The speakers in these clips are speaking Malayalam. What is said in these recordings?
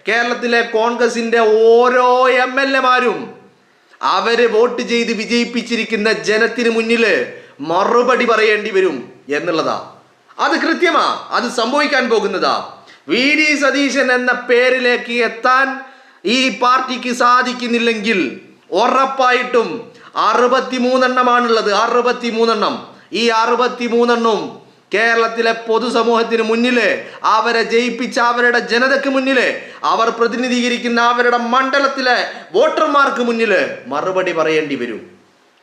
കേരളത്തിലെ കോൺഗ്രസിന്റെ ഓരോ MLA-മാരും അവര് വോട്ട് ചെയ്ത് വിജയിപ്പിച്ചിരിക്കുന്ന ജനത്തിന് മുന്നിൽ മറുപടി പറയേണ്ടി വരും എന്നുള്ളതാ. അത് കൃത്യമാ, അത് സംഭവിക്കാൻ പോകുന്നതാ. VD സതീശൻ എന്ന പേരിലേക്ക് എത്താൻ ഈ പാർട്ടിക്ക് സാധിക്കുന്നില്ലെങ്കിൽ ഉറപ്പായിട്ടും 63 എണ്ണമാണുള്ളത്. 63 എണ്ണം. ഈ 63 എണ്ണവും കേരളത്തിലെ പൊതുസമൂഹത്തിന് മുന്നിൽ, അവരെ ജയിപ്പിച്ച അവരുടെ ജനതയ്ക്ക് മുന്നിൽ, അവർ പ്രതിനിധീകരിക്കുന്ന അവരുടെ മണ്ഡലത്തിലെ വോട്ടർമാർക്ക് മുന്നിൽ മറുപടി പറയേണ്ടി വരും.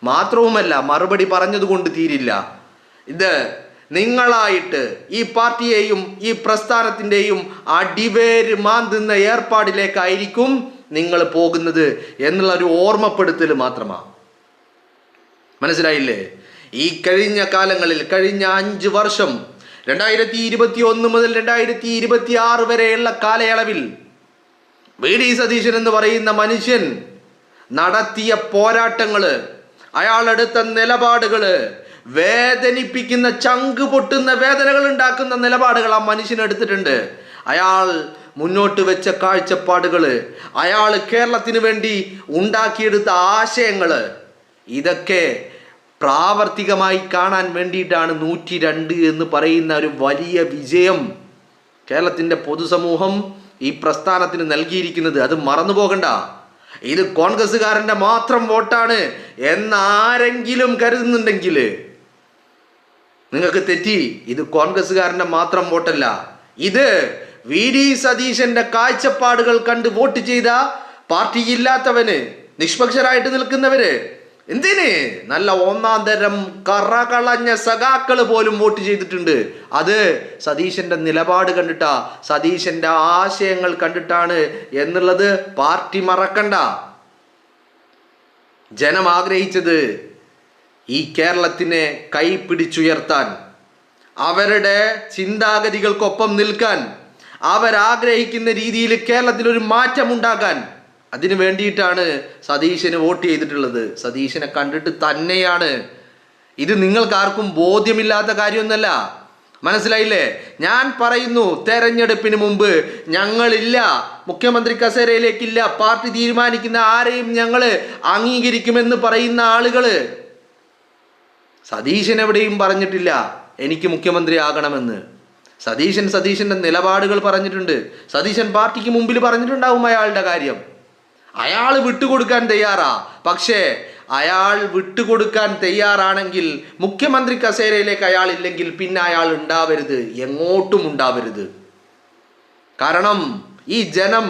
മാത്രവുമല്ല, മറുപടി പറഞ്ഞതുകൊണ്ട് തീരില്ല. ഇത് നിങ്ങളായിട്ട് ഈ പാർട്ടിയെയും ഈ പ്രസ്ഥാനത്തിൻ്റെയും അടിവേര് മാന്തുന്ന ഏർപ്പാടിലേക്കായിരിക്കും നിങ്ങൾ പോകുന്നത് എന്നുള്ള ഒരു ഓർമ്മപ്പെടുത്തൽ മാത്രമാണ്. മനസ്സിലായില്ലേ? ഈ കഴിഞ്ഞ കാലങ്ങളിൽ, കഴിഞ്ഞ 5 വർഷം, 2021 മുതൽ 2026 വരെയുള്ള കാലയളവിൽ VD സതീശൻ എന്ന് പറയുന്ന മനുഷ്യൻ നടത്തിയ പോരാട്ടങ്ങള്, അയാളെടുത്ത നിലപാടുകള്, വേദനിപ്പിക്കുന്ന, ചങ്ക് പൊട്ടുന്ന വേദനകൾ ഉണ്ടാക്കുന്ന നിലപാടുകൾ ആ മനുഷ്യൻ എടുത്തിട്ടുണ്ട്. അയാൾ മുന്നോട്ട് വെച്ച കാഴ്ചപ്പാടുകള്, അയാൾ കേരളത്തിന് വേണ്ടി ഉണ്ടാക്കിയെടുത്ത ആശയങ്ങള്, ഇതൊക്കെ പ്രാവർത്തികമായി കാണാൻ വേണ്ടിയിട്ടാണ് 102 എന്ന് പറയുന്ന ഒരു വലിയ വിജയം കേരളത്തിൻ്റെ പൊതുസമൂഹം ഈ പ്രസ്ഥാനത്തിന് നൽകിയിരിക്കുന്നത്. അത് മറന്നു പോകണ്ട. ഇത് കോൺഗ്രസ്സുകാരൻ്റെ മാത്രം വോട്ടാണ് എന്നാരെങ്കിലും കരുതുന്നുണ്ടെങ്കിൽ നിങ്ങൾക്ക് തെറ്റി. ഇത് കോൺഗ്രസ്സുകാരൻ്റെ മാത്രം വോട്ടല്ല. ഇത് VD സതീശന്റെ കാഴ്ചപ്പാടുകൾ കണ്ട് വോട്ട് ചെയ്ത, പാർട്ടിയില്ലാത്തവന്, നിഷ്പക്ഷരായിട്ട് നിൽക്കുന്നവര്, എന്തിന് നല്ല 1-ാം തരം കറകളഞ്ഞ സഖാക്കള് പോലും വോട്ട് ചെയ്തിട്ടുണ്ട്. അത് സതീശന്റെ നിലപാട് കണ്ടിട്ടാ, സതീശന്റെ ആശയങ്ങൾ കണ്ടിട്ടാണ് എന്നുള്ളത് പാർട്ടി മറക്കണ്ട. ജനം ആഗ്രഹിച്ചത് ഈ കേരളത്തിനെ കൈപിടിച്ചുയർത്താൻ, അവരുടെ ചിന്താഗതികൾക്കൊപ്പം നിൽക്കാൻ, അവരാഗ്രഹിക്കുന്ന രീതിയിൽ കേരളത്തിൽ ഒരു മാറ്റം ഉണ്ടാക്കാൻ, അതിനു വേണ്ടിയിട്ടാണ് സതീശന് വോട്ട് ചെയ്തിട്ടുള്ളത്. സതീശനെ കണ്ടിട്ട് തന്നെയാണ്. ഇത് നിങ്ങൾക്കാർക്കും ബോധ്യമില്ലാത്ത കാര്യമൊന്നുമല്ല. മനസ്സിലായില്ലേ? ഞാൻ പറയുന്നു, തെരഞ്ഞെടുപ്പിന് മുമ്പ് ഞങ്ങളില്ല, മുഖ്യമന്ത്രി കസേരയിലേക്കില്ല, പാർട്ടി തീരുമാനിക്കുന്ന ആരെയും ഞങ്ങൾ അംഗീകരിക്കുമെന്ന് പറയുന്ന ആളുകള് സതീശൻ എവിടെയും പറഞ്ഞിട്ടില്ല എനിക്ക് മുഖ്യമന്ത്രി ആകണമെന്ന്. സതീശന്റെ നിലപാടുകൾ പറഞ്ഞിട്ടുണ്ട്. സതീശൻ പാർട്ടിക്ക് മുമ്പിൽ പറഞ്ഞിട്ടുണ്ടാവും അയാളുടെ കാര്യം. അയാൾ വിട്ടുകൊടുക്കാൻ തയ്യാറാ. പക്ഷേ അയാൾ വിട്ടുകൊടുക്കാൻ തയ്യാറാണെങ്കിൽ മുഖ്യമന്ത്രി കസേരയിലേക്ക് അയാൾ ഇല്ലെങ്കിൽ പിന്നെ അയാൾ ഉണ്ടാവരുത്, എങ്ങോട്ടും ഉണ്ടാവരുത്. കാരണം ഈ ജനം